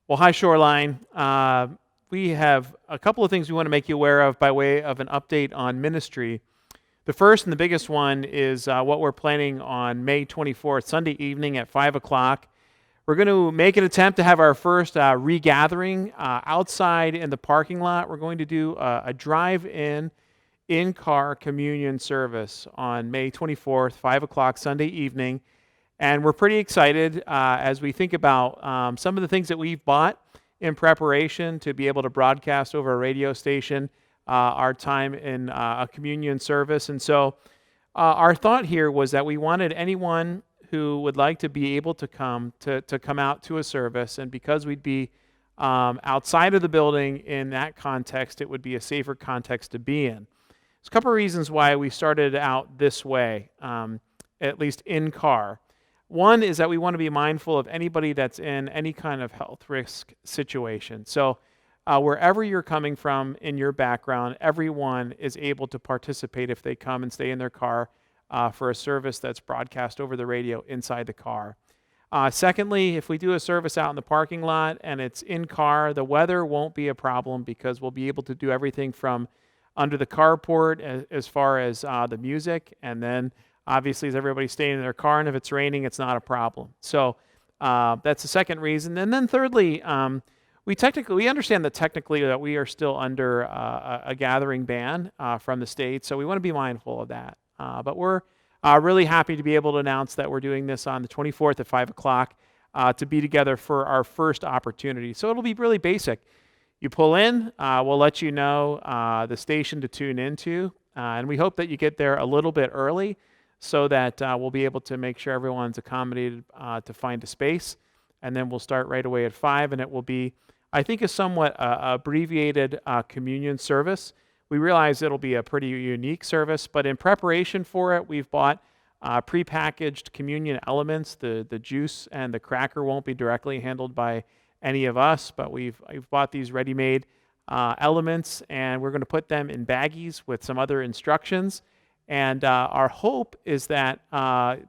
Well, hi, Shoreline. We have a couple of things we want to make you aware of by way of an update on ministry. The first and the biggest one is what we're planning on May 24th, Sunday evening at 5 o'clock. We're going to make an attempt to have our first regathering outside in the parking lot. We're going to do a drive-in, in-car communion service on May 24th, 5 o'clock Sunday evening. And we're pretty excited as we think about some of the things that we've bought in preparation to be able to broadcast over a radio station our time in a communion service. And so our thought here was that we wanted anyone who would like to be able to come out to a service. And because we'd be outside of the building in that context, it would be a safer context to be in. There's a couple of reasons why we started out this way, at least in car. One is that we want to be mindful of anybody that's in any kind of health risk situation. So wherever you're coming from in your background, everyone is able to participate if they come and stay in their car for a service that's broadcast over the radio inside the car. Secondly, if we do a service out in the parking lot and it's in car, the weather won't be a problem because we'll be able to do everything from under the carport as far as the music, and then obviously, as everybody's staying in their car, and if it's raining, it's not a problem. So that's the second reason. And then thirdly, we understand that technically that we are still under a gathering ban from the state, so we want to be mindful of that. But we're really happy to be able to announce that we're doing this on the 24th at 5 o'clock to be together for our first opportunity. So it'll be really basic. You pull in, we'll let you know the station to tune into, and we hope that you get there a little bit early, so that we'll be able to make sure everyone's accommodated to find a space. And then we'll start right away at 5, and it will be, I think, a somewhat abbreviated communion service. We realize it'll be a pretty unique service, but in preparation for it, we've bought prepackaged communion elements. The juice and the cracker won't be directly handled by any of us, but we've bought these ready-made elements, and we're going to put them in baggies with some other instructions. And our hope is that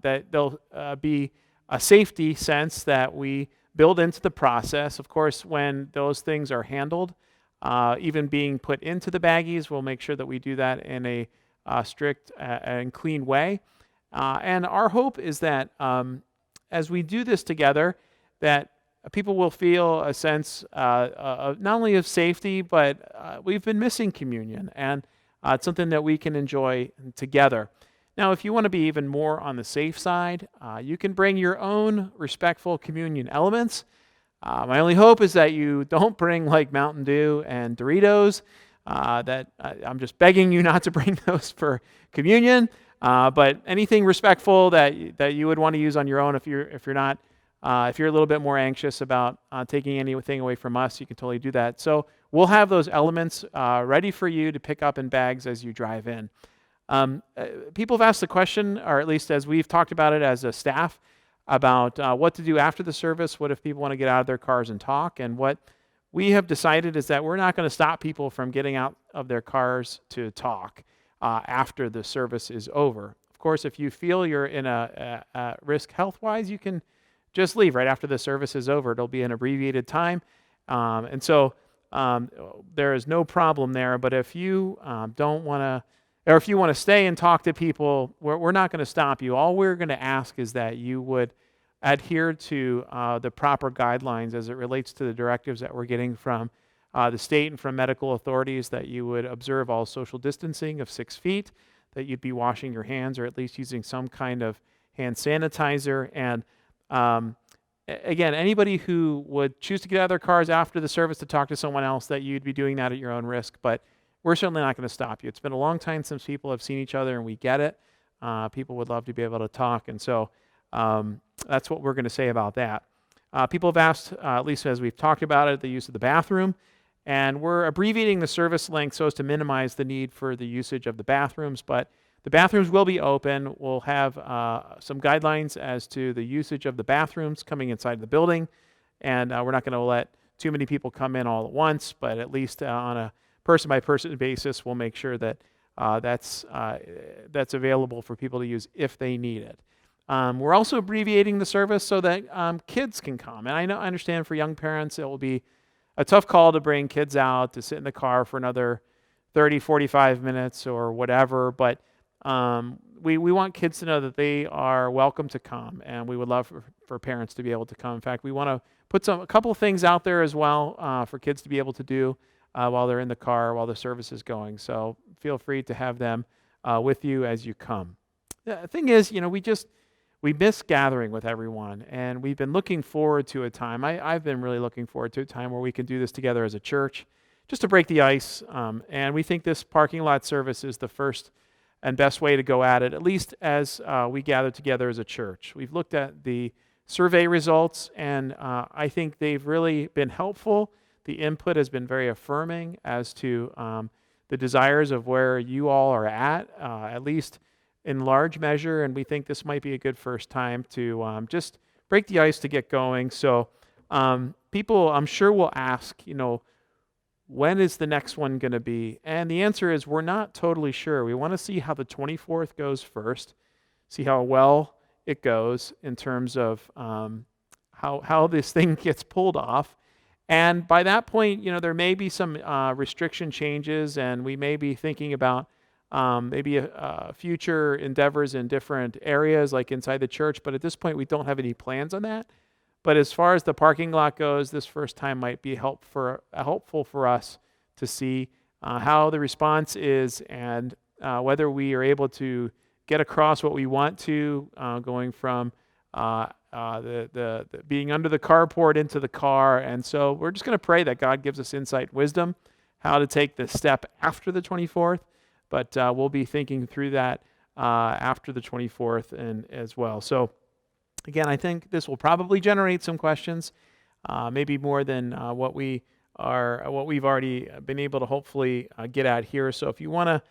there'll be a safety sense that we build into the process. Of course, when those things are handled, even being put into the baggies, we'll make sure that we do that in a strict and clean way. And our hope is that as we do this together, that people will feel a sense of not only of safety, but we've been missing communion, and it's something that we can enjoy together. Now, if you want to be even more on the safe side, you can bring your own respectful communion elements. My only hope is that you don't bring like Mountain Dew and Doritos. I'm just begging you not to bring those for communion. But anything respectful that you would want to use on your own, if you're a little bit more anxious about taking anything away from us, you can totally do that. So we'll have those elements ready for you to pick up in bags as you drive in. People have asked the question, or at least as we've talked about it as a staff, about what to do after the service. What if people want to get out of their cars and talk? And what we have decided is that we're not going to stop people from getting out of their cars to talk after the service is over. Of course, if you feel you're in a risk health-wise, you can just leave right after the service is over. It'll be an abbreviated time. And so there is no problem there. But if you don't want to, or if you want to stay and talk to people, we're not going to stop you. All we're going to ask is that you would adhere to the proper guidelines as it relates to the directives that we're getting from the state and from medical authorities, that you would observe all social distancing of 6 feet, that you'd be washing your hands or at least using some kind of hand sanitizer. And again, anybody who would choose to get out of their cars after the service to talk to someone else, that you'd be doing that at your own risk. But we're certainly not going to stop you. It's been a long time since people have seen each other, and we get it. People would love to be able to talk, and so that's what we're going to say about that. People have asked, at least as we've talked about it, the use of the bathroom, and we're abbreviating the service length so as to minimize the need for the usage of the bathrooms, but the bathrooms will be open. We'll have some guidelines as to the usage of the bathrooms coming inside the building, and we're not going to let too many people come in all at once, but at least on a person-by-person basis, we'll make sure that that's available for people to use if they need it. We're also abbreviating the service so that kids can come. And I understand for young parents it will be a tough call to bring kids out to sit in the car for another 30, 45 minutes or whatever. But we want kids to know that they are welcome to come, and we would love for parents to be able to come. In fact, we want to put a couple of things out there as well for kids to be able to do while they're in the car, while the service is going. So feel free to have them with you as you come. The thing is, we miss gathering with everyone, and we've been looking forward to a time. I've been really looking forward to a time where we can do this together as a church, just to break the ice. And we think this parking lot service is the first and best way to go at least as we gather together as a church. We've looked at the survey results, and I think they've really been helpful. The input has been very affirming as to the desires of where you all are at least in large measure, and we think this might be a good first time to just break the ice to get going. So people, I'm sure, will ask, when is the next one going to be? And the answer is we're not totally sure. We want to see how the 24th goes first, see how well it goes in terms of how this thing gets pulled off. And by that point, there may be some restriction changes, and we may be thinking about maybe future endeavors in different areas, like inside the church. But at this point, we don't have any plans on that. But as far as the parking lot goes, this first time might be helpful for us to see how the response is, and whether we are able to get across what we want to, going from the being under the carport into the car. And so we're just going to pray that God gives us insight, wisdom, how to take the step after the 24th. But we'll be thinking through that after the 24th and as well. So again, I think this will probably generate some questions, maybe more than what we've already been able to hopefully get at here. So if you want to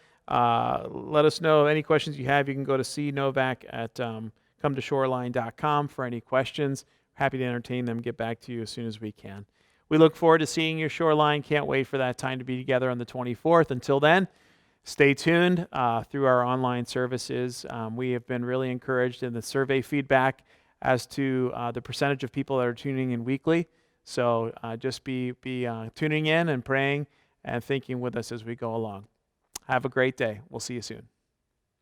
let us know any questions you have, you can go to cnovak at cometoshoreline.com for any questions. Happy to entertain them, get back to you as soon as we can. We look forward to seeing you, Shoreline. Can't wait for that time to be together on the 24th. Until then, stay tuned through our online services. We have been really encouraged in the survey feedback as to the percentage of people that are tuning in weekly. So just be tuning in and praying and thinking with us as we go along. Have a great day. We'll see you soon.